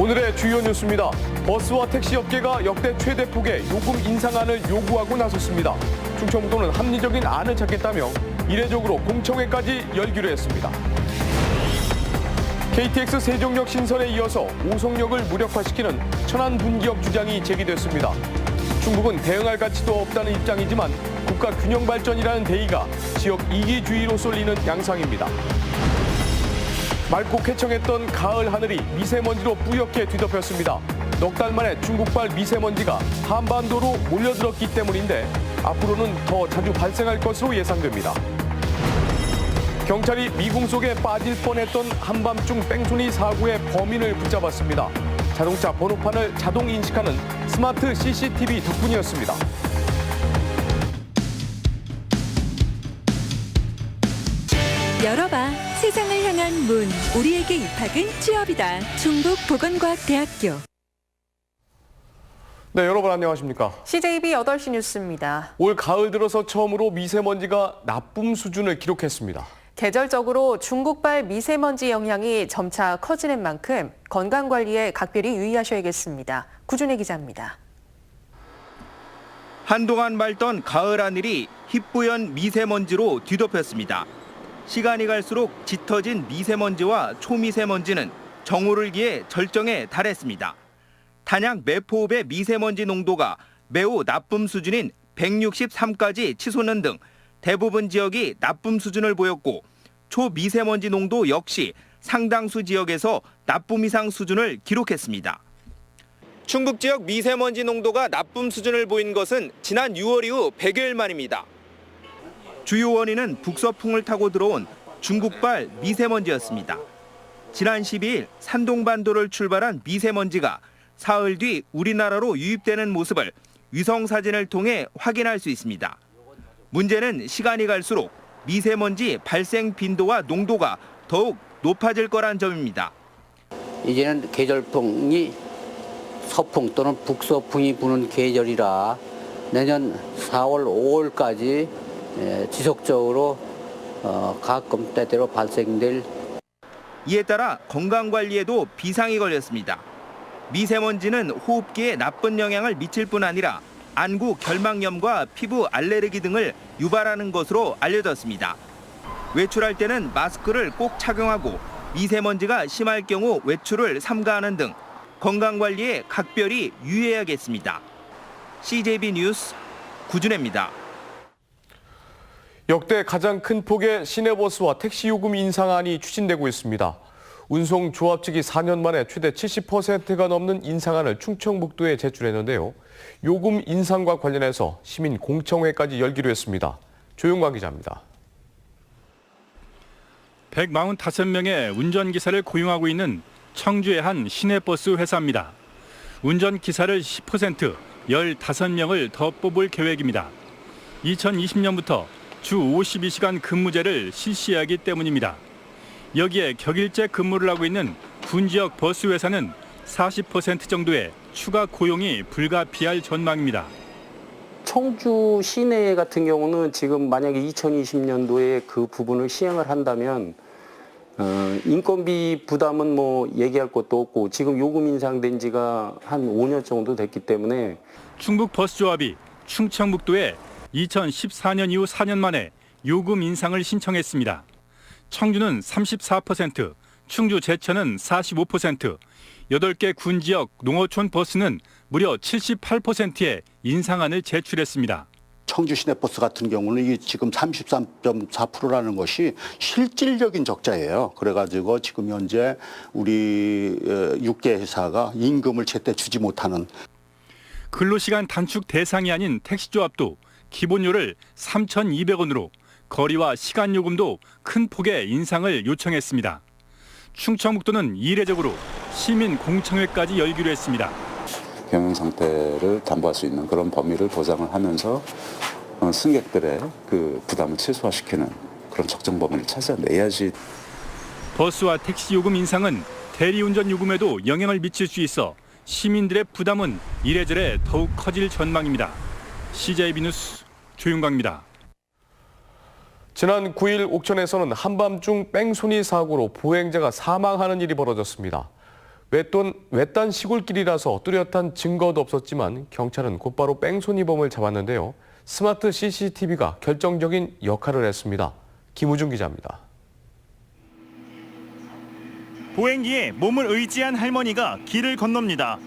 오늘의 주요 뉴스입니다. 버스와 택시 업계가 역대 최대 폭의 요금 인상안을 요구하고 나섰습니다. 충청북도는 합리적인 안을 찾겠다며 이례적으로 공청회까지 열기로 했습니다. KTX 세종역 신설에 이어서 오송역을 무력화시키는 천안 분기역 주장이 제기됐습니다. 중국은 대응할 가치도 없다는 입장이지만 국가 균형 발전이라는 대의가 지역 이기주의로 쏠리는 양상입니다. 맑고 쾌청했던 가을 하늘이 미세먼지로 뿌옇게 뒤덮였습니다. 넉 달 만에 중국발 미세먼지가 한반도로 몰려들었기 때문인데 앞으로는 더 자주 발생할 것으로 예상됩니다. 경찰이 미궁 속에 빠질 뻔했던 한밤중 뺑소니 사고의 범인을 붙잡았습니다. 자동차 번호판을 자동 인식하는 스마트 CCTV 덕분이었습니다. 열어봐. 세상을 향한 문. 우리에게 입학은 취업이다. 충북보건과학대학교. 네, 여러분 안녕하십니까? CJB 8시 뉴스입니다. 올 가을 들어서 처음으로 미세먼지가 나쁨 수준을 기록했습니다. 계절적으로 중국발 미세먼지 영향이 점차 커지는 만큼 건강관리에 각별히 유의하셔야겠습니다. 구준혜 기자입니다. 한동안 맑던 가을 하늘이 희뿌연 미세먼지로 뒤덮였습니다. 시간이 갈수록 짙어진 미세먼지와 초미세먼지는 정오를 기해 절정에 달했습니다. 단약 매포읍의 미세먼지 농도가 매우 나쁨 수준인 163까지 치솟는 등 대부분 지역이 나쁨 수준을 보였고 초미세먼지 농도 역시 상당수 지역에서 나쁨 이상 수준을 기록했습니다. 충북 지역 미세먼지 농도가 나쁨 수준을 보인 것은 지난 6월 이후 100여일 만입니다. 주요 원인은 북서풍을 타고 들어온 중국발 미세먼지였습니다. 지난 12일 산동반도를 출발한 미세먼지가 사흘 뒤 우리나라로 유입되는 모습을 위성사진을 통해 확인할 수 있습니다. 문제는 시간이 갈수록 미세먼지 발생 빈도와 농도가 더욱 높아질 거란 점입니다. 이제는 계절풍이 서풍 또는 북서풍이 부는 계절이라 내년 4월, 5월까지 지속적으로 가끔 때때로 발생될. 이에 따라 건강관리에도 비상이 걸렸습니다. 미세먼지는 호흡기에 나쁜 영향을 미칠 뿐 아니라 안구 결막염과 피부 알레르기 등을 유발하는 것으로 알려졌습니다. 외출할 때는 마스크를 꼭 착용하고 미세먼지가 심할 경우 외출을 삼가하는 등 건강관리에 각별히 유의해야겠습니다. CJB 뉴스 구준혜입니다. 역대 가장 큰 폭의 시내버스와 택시 요금 인상안이 추진되고 있습니다. 운송조합 측이 4년 만에 최대 70%가 넘는 인상안을 충청북도에 제출했는데요. 요금 인상과 관련해서 시민 공청회까지 열기로 했습니다. 조용광 기자입니다. 145명의 운전기사를 고용하고 있는 청주의 한 시내버스 회사입니다. 운전기사를 10%, 15명을 더 뽑을 계획입니다. 2020년부터 주 52시간 근무제를 실시하기 때문입니다. 여기에 격일제 근무를 하고 있는 군지역 버스 회사는 40% 정도의 추가 고용이 불가피할 전망입니다. 청주 시내 같은 경우는 지금 만약에 2020년도에 그 부분을 시행을 한다면 인건비 부담은 뭐 얘기할 것도 없고 지금 요금 인상된 지가 한 5년 정도 됐기 때문에 충북버스조합이 충청북도에 2014년 이후 4년 만에 요금 인상을 신청했습니다. 청주는 34%, 충주 제천은 45%, 8개 군지역 농어촌 버스는 무려 78%의 인상안을 제출했습니다. 청주 시내버스 같은 경우는 이게 지금 33.4%라는 것이 실질적인 적자예요. 그래가지고 지금 현재 우리 6개 회사가 임금을 제때 주지 못하는. 근로시간 단축 대상이 아닌 택시조합도 기본료를 3,200원으로 거리와 시간 요금도 큰 폭의 인상을 요청했습니다. 충청북도는 이례적으로 시민 공청회까지 열기로 했습니다. 경영 상태를 담보할 수 있는 그런 범위를 보장을 하면서 승객들의 그 부담을 최소화시키는 그런 적정 범위를 찾아내야지. 버스와 택시 요금 인상은 대리운전 요금에도 영향을 미칠 수 있어 시민들의 부담은 이래저래 더욱 커질 전망입니다. CJB 뉴스 조윤광입니다. 지난 9일 옥천에서는 한밤중 뺑소니 사고로 보행자가 사망하는 일이 벌어졌습니다. 외딴 시골길이라서 뚜렷한 증거도 없었지만 경찰은 곧바로 뺑소니범을 잡았는데요. 스마트 CCTV가 결정적인 역할을 했습니다. 김우중 기자입니다. 보행기에 몸을 의지한 할머니가 길을 건넙니다.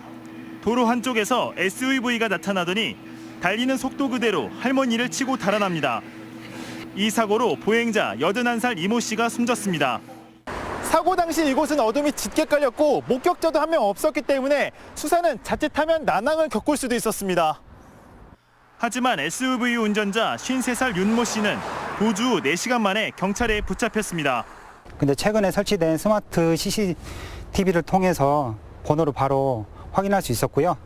도로 한쪽에서 SUV가 나타나더니 달리는 속도 그대로 할머니를 치고 달아납니다. 이 사고로 보행자 81살 이모 씨가 숨졌습니다. 사고 당시 이곳은 어둠이 짙게 깔렸고 목격자도 한 명 없었기 때문에 수사는 자칫하면 난항을 겪을 수도 있었습니다. 하지만 SUV 운전자 53살 윤모 씨는 도주 후 4시간 만에 경찰에 붙잡혔습니다. 근데 최근에 설치된 스마트 CCTV를 통해서 번호를 바로 확인할 수 있었고요.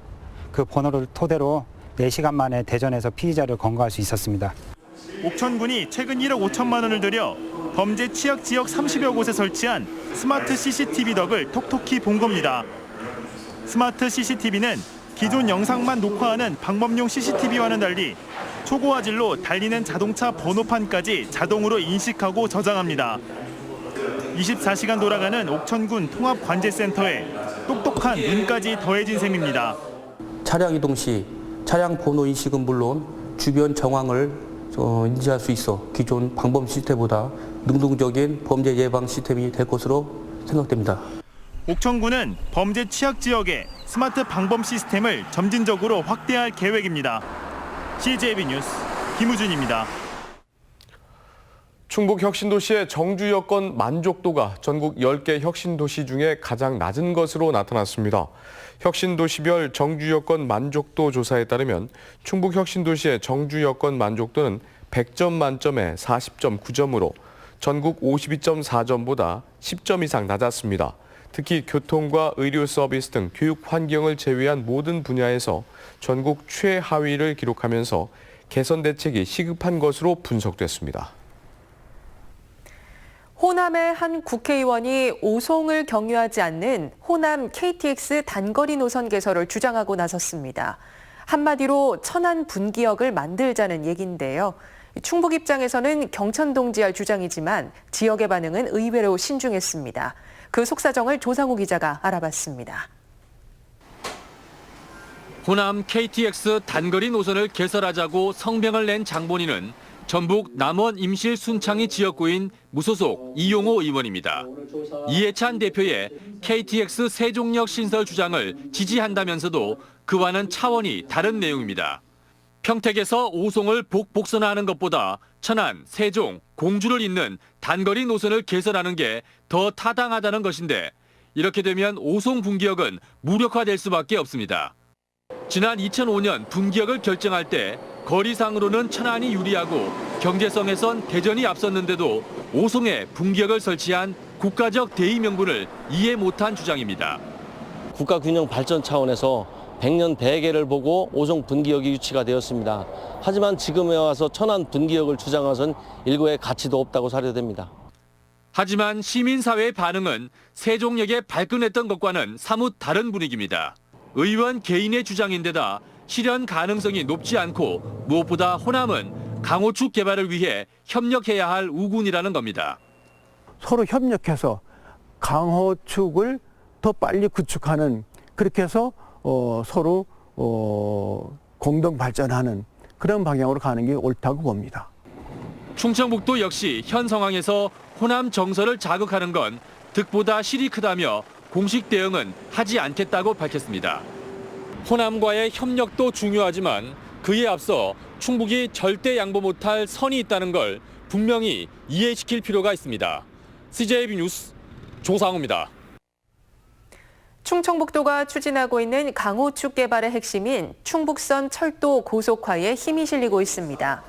그 번호를 토대로 4시간 만에 대전에서 피의자를 검거할 수 있었습니다. 옥천군이 최근 1억 5천만 원을 들여 범죄 취약 지역 30여 곳에 설치한 스마트 CCTV 덕을 톡톡히 본 겁니다. 스마트 CCTV는 기존 영상만 녹화하는 방법용 CCTV와는 달리 초고화질로 달리는 자동차 번호판까지 자동으로 인식하고 저장합니다. 24시간 돌아가는 옥천군 통합관제센터에 똑똑한 눈까지 더해진 셈입니다. 차량 이동 시 차량 번호 인식은 물론 주변 정황을 인지할 수 있어 기존 방범 시스템보다 능동적인 범죄 예방 시스템이 될 것으로 생각됩니다. 옥천군은 범죄 취약 지역에 스마트 방범 시스템을 점진적으로 확대할 계획입니다. CJB 뉴스 김우준입니다. 충북 혁신도시의 정주 여건 만족도가 전국 10개 혁신도시 중에 가장 낮은 것으로 나타났습니다. 혁신도시별 정주 여건 만족도 조사에 따르면 충북 혁신도시의 정주 여건 만족도는 100점 만점에 40.9점으로 전국 52.4점보다 10점 이상 낮았습니다. 특히 교통과 의료 서비스 등 교육 환경을 제외한 모든 분야에서 전국 최하위를 기록하면서 개선 대책이 시급한 것으로 분석됐습니다. 호남의 한 국회의원이 오송을 경유하지 않는 호남 KTX 단거리 노선 개설을 주장하고 나섰습니다. 한마디로 천안 분기역을 만들자는 얘기인데요. 충북 입장에서는 경천동 지할 주장이지만 지역의 반응은 의외로 신중했습니다. 그 속사정을 조상우 기자가 알아봤습니다. 호남 KTX 단거리 노선을 개설하자고 성명을 낸 장본인은 전북 남원 임실 순창이 지역구인 무소속 이용호 의원입니다. 이해찬 대표의 KTX 세종역 신설 주장을 지지한다면서도 그와는 차원이 다른 내용입니다. 평택에서 오송을 복선화하는 것보다 천안, 세종, 공주를 잇는 단거리 노선을 개설하는 게 더 타당하다는 것인데 이렇게 되면 오송 분기역은 무력화될 수밖에 없습니다. 지난 2005년 분기역을 결정할 때 거리상으로는 천안이 유리하고 경제성에선 대전이 앞섰는데도 오송에 분기역을 설치한 국가적 대의 명분을 이해 못한 주장입니다. 국가균형 발전 차원에서 100년 대계를 보고 오송 분기역이 유치가 되었습니다. 하지만 지금에 와서 천안 분기역을 주장하선 일고의 가치도 없다고 사료됩니다. 하지만 시민사회의 반응은 세종역에 발끈했던 것과는 사뭇 다른 분위기입니다. 의원 개인의 주장인데다 실현 가능성이 높지 않고 무엇보다 호남은 강호축 개발을 위해 협력해야 할 우군이라는 겁니다. 서로 협력해서 강호축을 더 빨리 구축하는, 그렇게 해서 서로 공동 발전하는 그런 방향으로 가는 게 옳다고 봅니다. 충청북도 역시 현 상황에서 호남 정서를 자극하는 건 득보다 실이 크다며 공식 대응은 하지 않겠다고 밝혔습니다. 호남과의 협력도 중요하지만 그에 앞서 충북이 절대 양보 못할 선이 있다는 걸 분명히 이해시킬 필요가 있습니다. CJB 뉴스 조상우입니다. 충청북도가 추진하고 있는 강호축 개발의 핵심인 충북선 철도 고속화에 힘이 실리고 있습니다.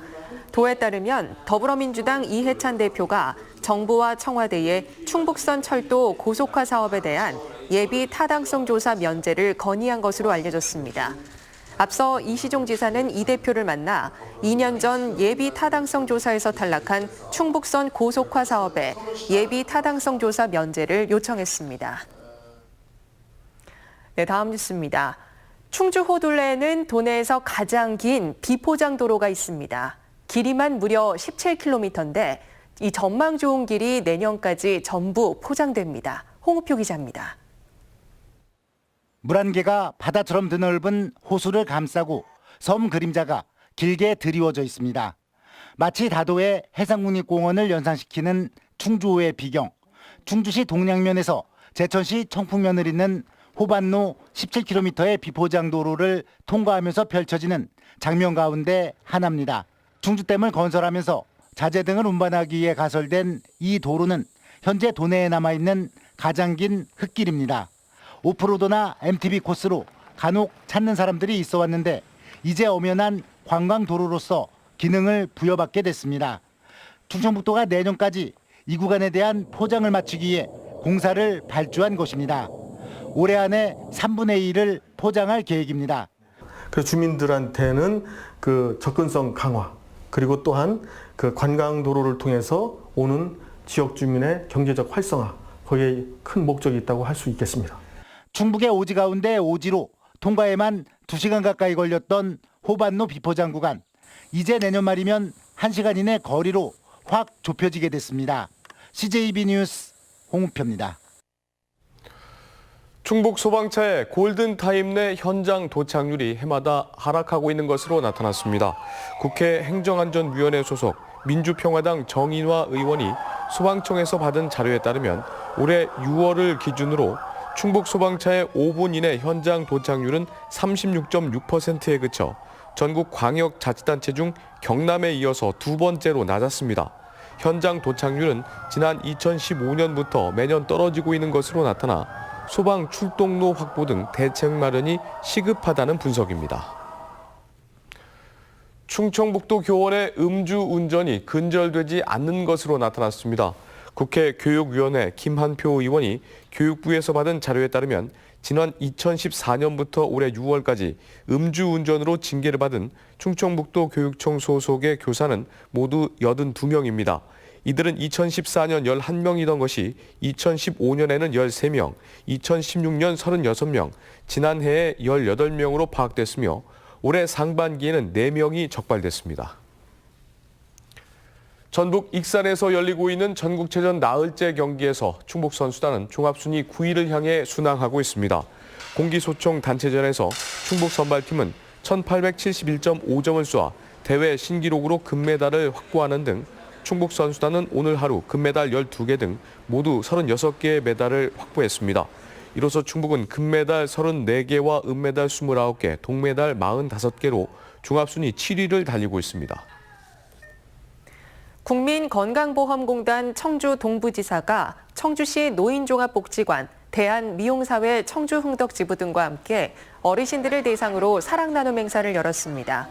도에 따르면 더불어민주당 이해찬 대표가 정부와 청와대에 충북선 철도 고속화 사업에 대한 예비 타당성 조사 면제를 건의한 것으로 알려졌습니다. 앞서 이시종 지사는 이 대표를 만나 2년 전 예비 타당성 조사에서 탈락한 충북선 고속화 사업에 예비 타당성 조사 면제를 요청했습니다. 네, 다음 뉴스입니다. 충주 호둘레에는 도내에서 가장 긴 비포장 도로가 있습니다. 길이만 무려 17km인데 이 전망 좋은 길이 내년까지 전부 포장됩니다. 홍우표 기자입니다. 물안개가 바다처럼 드넓은 호수를 감싸고 섬 그림자가 길게 드리워져 있습니다. 마치 다도의 해상국립공원을 연상시키는 충주호의 비경, 충주시 동량면에서 제천시 청풍면을 잇는 호반로 17km의 비포장도로를 통과하면서 펼쳐지는 장면 가운데 하나입니다. 충주댐을 건설하면서 자재 등을 운반하기 위해 가설된 이 도로는 현재 도내에 남아있는 가장 긴 흙길입니다. 오프로드나 MTB 코스로 간혹 찾는 사람들이 있어 왔는데 이제 엄연한 관광도로로서 기능을 부여받게 됐습니다. 충청북도가 내년까지 이 구간에 대한 포장을 맞추기 위해 공사를 발주한 것입니다. 올해 안에 3분의 1을 포장할 계획입니다. 그래서 주민들한테는 그 접근성 강화, 그리고 또한 그 관광도로를 통해서 오는 지역 주민의 경제적 활성화, 거기에 큰 목적이 있다고 할 수 있겠습니다. 충북의 오지 가운데 오지로 통과에만 2시간 가까이 걸렸던 호반로 비포장 구간. 이제 내년 말이면 1시간 이내 거리로 확 좁혀지게 됐습니다. CJB 뉴스 홍우표입니다. 충북 소방차의 골든타임 내 현장 도착률이 해마다 하락하고 있는 것으로 나타났습니다. 국회 행정안전위원회 소속 민주평화당 정인화 의원이 소방청에서 받은 자료에 따르면 올해 6월을 기준으로 충북 소방차의 5분 이내 현장 도착률은 36.6%에 그쳐 전국 광역자치단체 중 경남에 이어서 두 번째로 낮았습니다. 현장 도착률은 지난 2015년부터 매년 떨어지고 있는 것으로 나타나 소방 출동로 확보 등 대책 마련이 시급하다는 분석입니다. 충청북도 교원의 음주운전이 근절되지 않는 것으로 나타났습니다. 국회 교육위원회 김한표 의원이 교육부에서 받은 자료에 따르면 지난 2014년부터 올해 6월까지 음주운전으로 징계를 받은 충청북도 교육청 소속의 교사는 모두 82명입니다. 이들은 2014년 11명이던 것이 2015년에는 13명, 2016년 36명, 지난해에 18명으로 파악됐으며 올해 상반기에는 4명이 적발됐습니다. 전북 익산에서 열리고 있는 전국체전 나흘째 경기에서 충북 선수단은 종합순위 9위를 향해 순항하고 있습니다. 공기소총 단체전에서 충북 선발팀은 1871.5점을 쏘아 대회 신기록으로 금메달을 확보하는 등 충북 선수단은 오늘 하루 금메달 12개 등 모두 36개의 메달을 확보했습니다. 이로써 충북은 금메달 34개와 은메달 29개, 동메달 45개로 종합순위 7위를 달리고 있습니다. 국민건강보험공단 청주 동부지사가 청주시 노인종합복지관, 대한미용사회 청주흥덕지부 등과 함께 어르신들을 대상으로 사랑 나눔 행사를 열었습니다.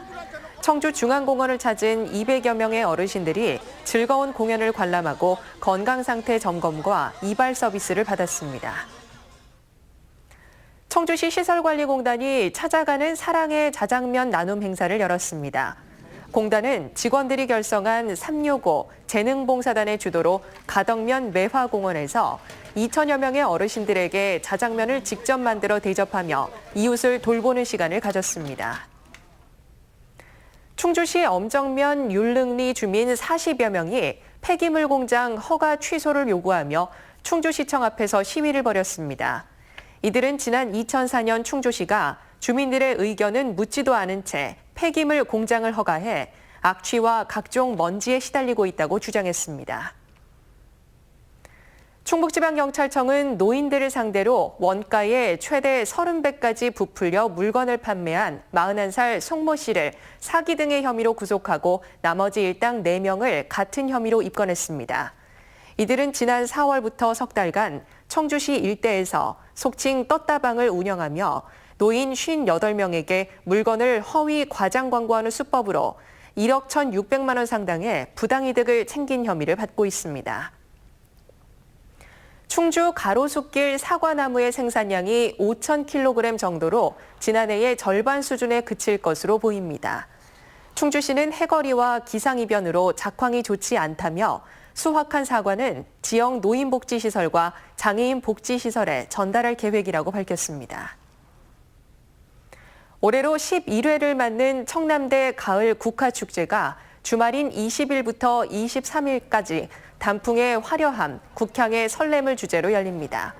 청주 중앙공원을 찾은 200여 명의 어르신들이 즐거운 공연을 관람하고 건강상태 점검과 이발 서비스를 받았습니다. 청주시 시설관리공단이 찾아가는 사랑의 자장면 나눔 행사를 열었습니다. 공단은 직원들이 결성한 365 재능봉사단의 주도로 가덕면 매화공원에서 2천여 명의 어르신들에게 자장면을 직접 만들어 대접하며 이웃을 돌보는 시간을 가졌습니다. 충주시 엄정면 율릉리 주민 40여 명이 폐기물 공장 허가 취소를 요구하며 충주시청 앞에서 시위를 벌였습니다. 이들은 지난 2004년 충주시가 주민들의 의견은 묻지도 않은 채 폐기물 공장을 허가해 악취와 각종 먼지에 시달리고 있다고 주장했습니다. 충북지방경찰청은 노인들을 상대로 원가에 최대 30배까지 부풀려 물건을 판매한 41살 송모 씨를 사기 등의 혐의로 구속하고 나머지 일당 4명을 같은 혐의로 입건했습니다. 이들은 지난 4월부터 석 달간 청주시 일대에서 속칭 떴다방을 운영하며 노인 58명에게 물건을 허위 과장 광고하는 수법으로 1억 1,600만 원 상당의 부당이득을 챙긴 혐의를 받고 있습니다. 충주 가로수길 사과나무의 생산량이 5,000kg 정도로 지난해의 절반 수준에 그칠 것으로 보입니다. 충주시는 해거리와 기상이변으로 작황이 좋지 않다며 수확한 사과는 지역 노인복지시설과 장애인 복지시설에 전달할 계획이라고 밝혔습니다. 올해로 11회를 맞는 청남대 가을 국화축제가 주말인 20일부터 23일까지 단풍의 화려함, 국향의 설렘을 주제로 열립니다.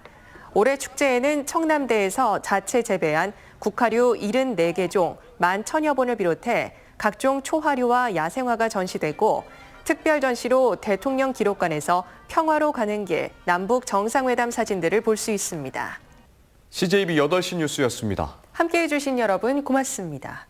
올해 축제에는 청남대에서 자체 재배한 국화류 74개 종 11,000여 본을 비롯해 각종 초화류와 야생화가 전시되고 특별 전시로 대통령 기록관에서 평화로 가는 길 남북 정상회담 사진들을 볼 수 있습니다. CJB 8시 뉴스였습니다. 함께해 주신 여러분 고맙습니다.